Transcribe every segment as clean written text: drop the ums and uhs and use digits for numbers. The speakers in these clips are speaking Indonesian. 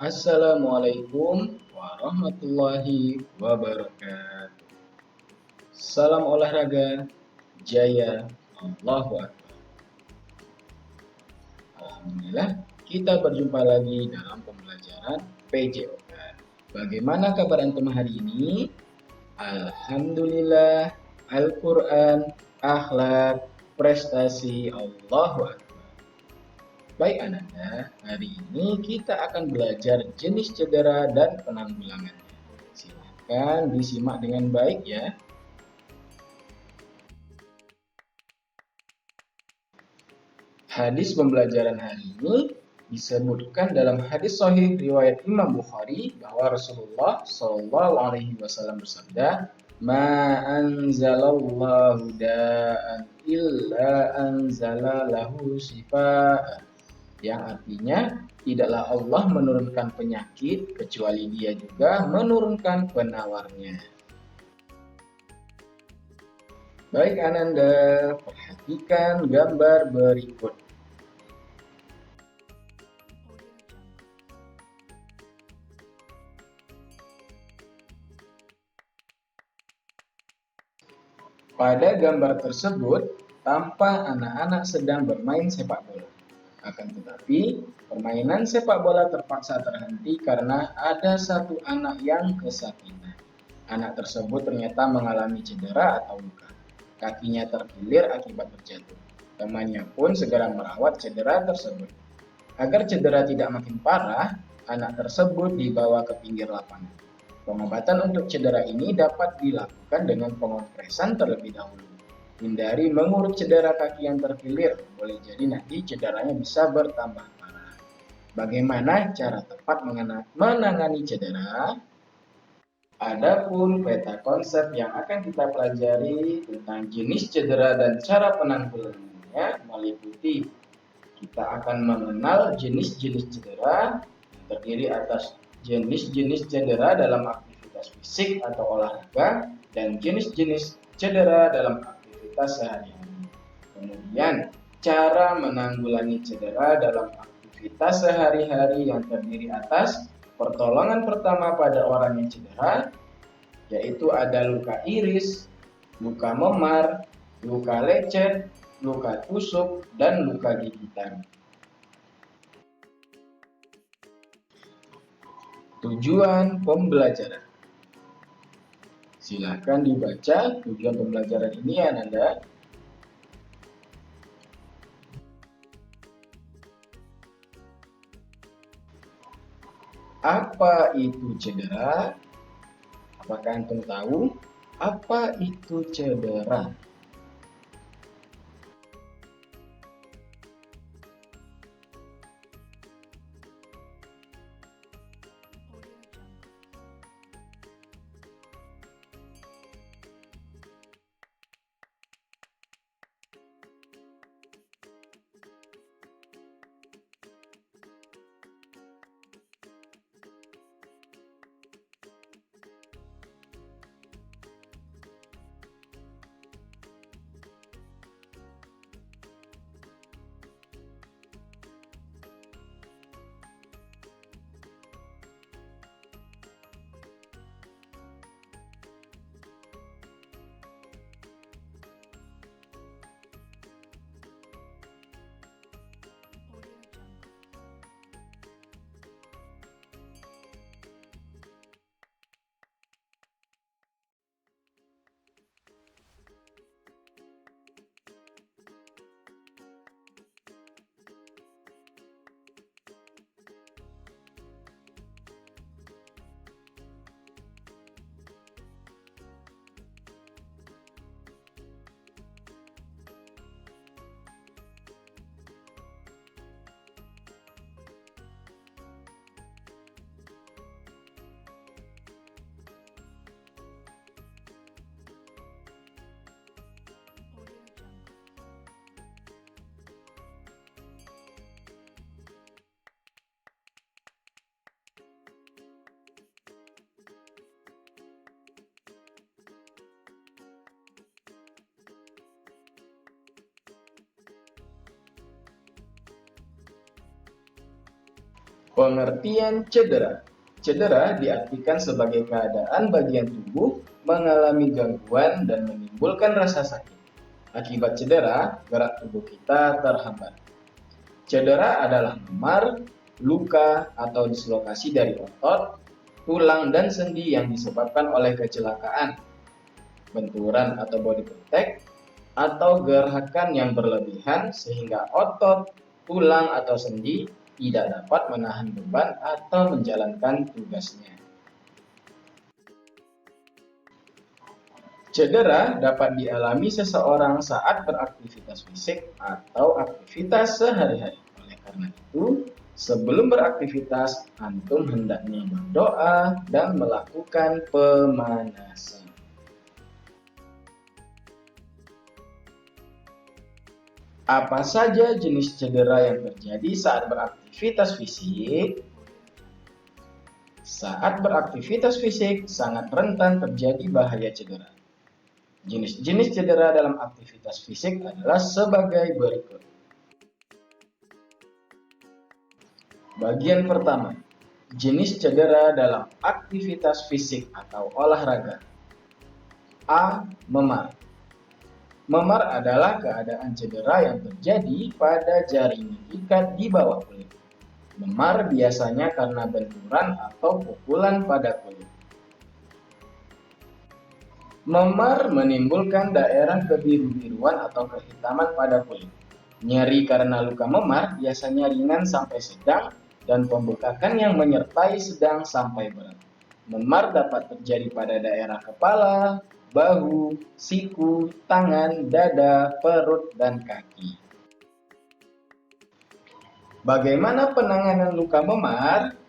Assalamualaikum warahmatullahi wabarakatuh. Salam olahraga, jaya, Allahu Akbar. Alhamdulillah, kita berjumpa lagi dalam pembelajaran PJOK. Bagaimana kabar antum hari ini? Alhamdulillah, Al-Quran, akhlak, prestasi, Allahu Akbar. Baik Ananda, hari ini kita akan belajar jenis cedera dan penanggulangannya. Silakan disimak dengan baik ya. Hadis pembelajaran hari ini disebutkan dalam hadis sahih riwayat Imam Bukhari bahwa Rasulullah Shallallahu Alaihi Wasallam bersabda, "Ma anzalallahu da'an illa anzala lahu shifaa." Yang artinya, tidaklah Allah menurunkan penyakit kecuali Dia juga menurunkan penawarnya. Baik Ananda, perhatikan gambar berikut. Pada gambar tersebut, tampak anak-anak sedang bermain sepak bola. Akan tetapi, permainan sepak bola terpaksa terhenti karena ada satu anak yang kesakitan. Anak tersebut ternyata mengalami cedera atau luka. Kakinya terkilir akibat terjatuh. Temannya pun segera merawat cedera tersebut. Agar cedera tidak makin parah, anak tersebut dibawa ke pinggir lapangan. Pengobatan untuk cedera ini dapat dilakukan dengan pengompresan terlebih dahulu. Hindari mengurut cedera kaki yang terkilir, boleh jadi nanti cederanya bisa bertambah parah. Bagaimana cara tepat menangani cedera? Adapun peta konsep yang akan kita pelajari tentang jenis cedera dan cara penanggulangannya meliputi kita akan mengenal jenis-jenis cedera yang terdiri atas jenis-jenis cedera dalam aktivitas fisik atau olahraga dan jenis-jenis cedera dalam aktivitas sehari-hari. Kemudian, cara menanggulangi cedera dalam aktivitas sehari-hari yang terdiri atas pertolongan pertama pada orang yang cedera, yaitu ada luka iris, luka memar, luka lecet, luka tusuk, dan luka gigitan. Tujuan pembelajaran. Silakan dibaca tujuan pembelajaran ini Ananda. Apa itu cedera? Apakah antum tahu apa itu cedera? Pengertian cedera. Cedera diartikan sebagai keadaan bagian tubuh mengalami gangguan dan menimbulkan rasa sakit. Akibat cedera, gerak tubuh kita terhambat. Cedera adalah memar, luka, atau dislokasi dari otot, tulang, dan sendi yang disebabkan oleh kecelakaan, benturan atau body contact, atau gerakan yang berlebihan sehingga otot, tulang, atau sendi tidak dapat menahan beban atau menjalankan tugasnya. Cedera dapat dialami seseorang saat beraktivitas fisik atau aktivitas sehari-hari. Oleh karena itu, sebelum beraktivitas, antum hendaknya berdoa dan melakukan pemanasan. Apa saja jenis cedera yang terjadi saat beraktivitas fisik? Saat beraktivitas fisik, sangat rentan terjadi bahaya cedera. Jenis-jenis cedera dalam aktivitas fisik adalah sebagai berikut. Bagian pertama, jenis cedera dalam aktivitas fisik atau olahraga. A. Memar. Memar adalah keadaan cedera yang terjadi pada jaringan ikat di bawah kulit. Memar biasanya karena benturan atau pukulan pada kulit. Memar menimbulkan daerah kebiru-biruan atau kehitaman pada kulit. Nyeri karena luka memar biasanya ringan sampai sedang dan pembekakan yang menyertai sedang sampai berat. Memar dapat terjadi pada daerah kepala, bahu, siku, tangan, dada, perut, dan kaki. Bagaimana penanganan luka memar?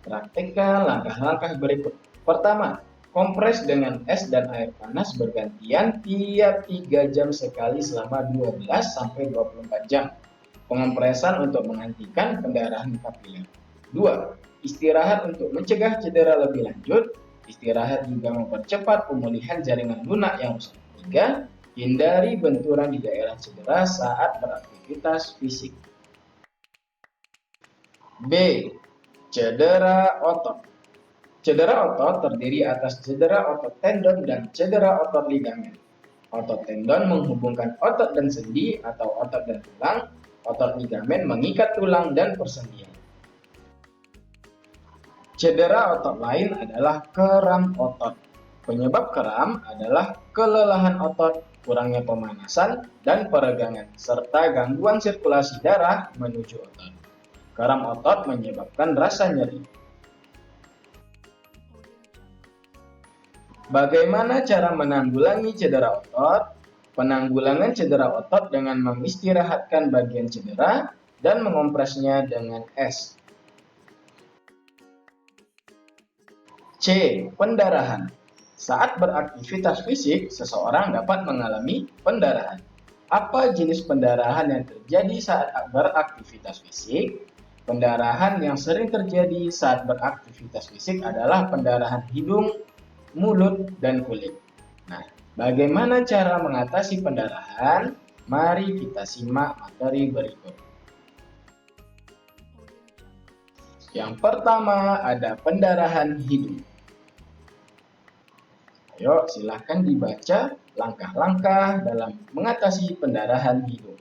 Praktekkan langkah-langkah berikut. Pertama, kompres dengan es dan air panas bergantian tiap 3 jam sekali selama 12-24 jam. Pengompresan untuk menghentikan pendarahan kapiler. 2. Istirahat untuk mencegah cedera lebih lanjut. Istirahat juga mempercepat pemulihan jaringan lunak yang rusak. 3. Hindari benturan di daerah cedera saat beraktivitas fisik. B. Cedera otot. Cedera otot terdiri atas cedera otot tendon dan cedera otot ligamen. Otot tendon menghubungkan otot dan sendi atau otot dan tulang. Otot ligamen mengikat tulang dan persendian. Cedera otot lain adalah keram otot. Penyebab keram adalah kelelahan otot, kurangnya pemanasan dan peregangan, serta gangguan sirkulasi darah menuju otot. Keram otot menyebabkan rasa nyeri. Bagaimana cara menanggulangi cedera otot? Penanggulangan cedera otot dengan mengistirahatkan bagian cedera dan mengompresnya dengan es. C. Pendarahan. Saat beraktivitas fisik, seseorang dapat mengalami pendarahan. Apa jenis pendarahan yang terjadi saat beraktivitas fisik? Pendarahan yang sering terjadi saat beraktivitas fisik adalah pendarahan hidung, mulut, dan kulit. Nah, bagaimana cara mengatasi pendarahan? Mari kita simak materi berikut. Yang pertama ada pendarahan hidung. Ayo, silahkan dibaca langkah-langkah dalam mengatasi pendarahan hidung.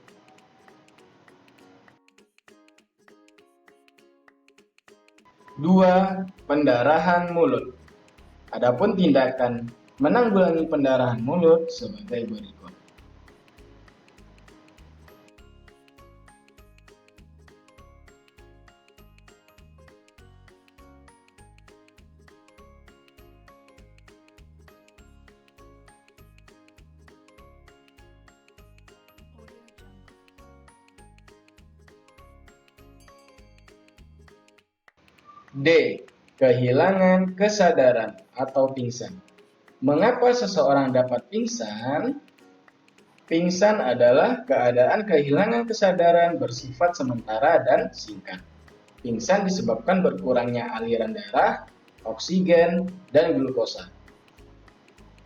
2. Pendarahan mulut. Adapun tindakan menanggulangi pendarahan mulut sebagai berikut. D. Kehilangan kesadaran atau pingsan. Mengapa seseorang dapat pingsan? Pingsan adalah keadaan kehilangan kesadaran bersifat sementara dan singkat. Pingsan disebabkan berkurangnya aliran darah, oksigen, dan glukosa.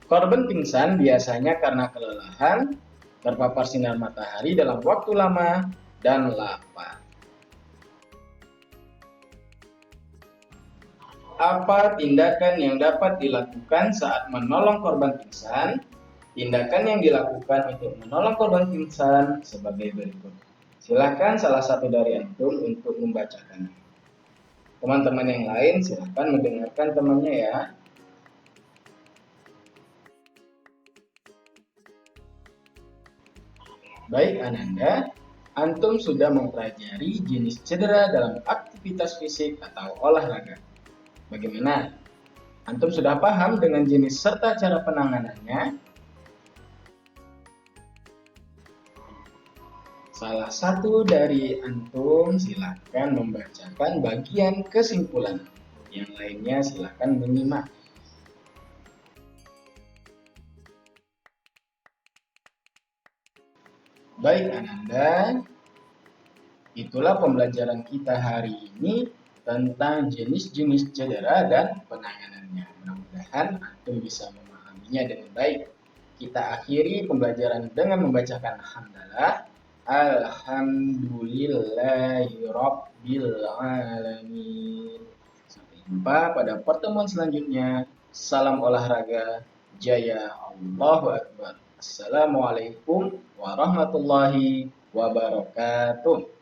Korban pingsan biasanya karena kelelahan, terpapar sinar matahari dalam waktu lama, dan lapar. Apa tindakan yang dapat dilakukan saat menolong korban pingsan? Tindakan yang dilakukan untuk menolong korban pingsan sebagai berikut. Silakan salah satu dari antum untuk membacakan. Teman-teman yang lain silakan mendengarkan temannya ya. Baik Ananda, antum sudah mempelajari jenis cedera dalam aktivitas fisik atau olahraga. Bagaimana? Antum sudah paham dengan jenis serta cara penanganannya? Salah satu dari antum silakan membacakan bagian kesimpulan. Yang lainnya silakan menyimak. Baik Ananda, itulah pembelajaran kita hari ini tentang jenis-jenis cedera dan penanganannya. Mudah-mudahan antum bisa memahaminya dengan baik. Kita akhiri pembelajaran dengan membacakan hamdalah. Alhamdulillahirrabbilalamin. Sampai jumpa pada pertemuan selanjutnya. Salam olahraga jaya. Allahu Akbar. Assalamualaikum warahmatullahi wabarakatuh.